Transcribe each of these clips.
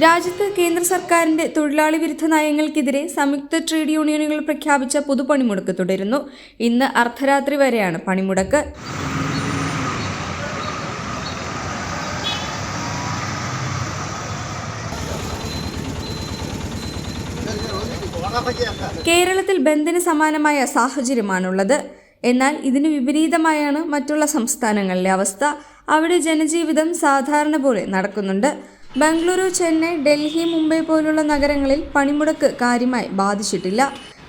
രാജ്യത്ത് കേന്ദ്ര സർക്കാരിന്റെ തൊഴിലാളി വിരുദ്ധ നയങ്ങൾക്കെതിരെ സംയുക്ത ട്രേഡ് യൂണിയനുകൾ പ്രഖ്യാപിച്ച പൊതുപണിമുടക്ക് തുടരുന്നു. ഇന്ന് അർദ്ധരാത്രി വരെയാണ് പണിമുടക്ക്. കേരളത്തിൽ ബന്ദിന് സമാനമായ സാഹചര്യമാണുള്ളത്. എന്നാൽ ഇതിന് വിപരീതമായാണ് മറ്റുള്ള സംസ്ഥാനങ്ങളിലെ അവസ്ഥ. അവിടെ ജനജീവിതം സാധാരണ പോലെ നടക്കുന്നുണ്ട്. ബംഗളൂരു, ചെന്നൈ, ഡൽഹി, മുംബൈ പോലുള്ള നഗരങ്ങളിൽ പണിമുടക്ക് കാര്യമായി ബാധിച്ചിട്ടില്ല.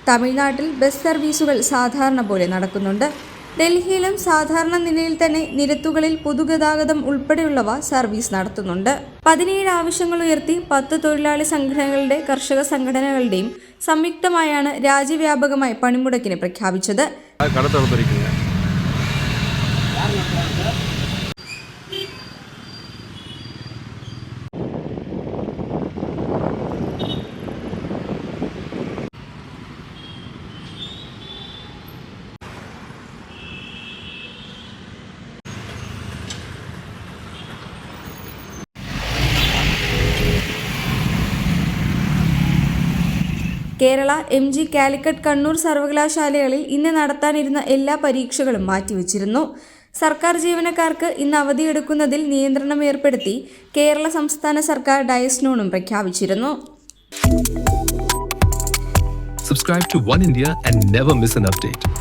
തമിഴ്നാട്ടിൽ ബസ് സർവീസുകൾ സാധാരണ പോലെ നടക്കുന്നുണ്ട്. ഡൽഹിയിലും സാധാരണ നിലയിൽ തന്നെ നിരത്തുകളിൽ പൊതുഗതാഗതം ഉൾപ്പെടെയുള്ളവ സർവീസ് നടത്തുന്നുണ്ട്. 17 ആവശ്യങ്ങൾ ഉയർത്തി 10 തൊഴിലാളി സംഘടനകളുടെ കർഷക സംഘടനകളുടെയും സംയുക്തമായാണ് രാജ്യവ്യാപകമായി പണിമുടക്കിനെ പ്രഖ്യാപിച്ചത്. കേരള, MG കാലിക്കറ്റ്, കണ്ണൂർ സർവകലാശാലകളിൽ ഇന്ന് നടത്താനിരുന്ന എല്ലാ പരീക്ഷകളും മാറ്റിവെച്ചിരുന്നു. സർക്കാർ ജീവനക്കാർക്ക് ഇന്ന് അവധിയെടുക്കുന്നതിൽ നിയന്ത്രണം ഏർപ്പെടുത്തി കേരള സംസ്ഥാന സർക്കാർ ഡയസ്നോണും പ്രഖ്യാപിച്ചിരുന്നു. Subscribe to One India and never miss an update.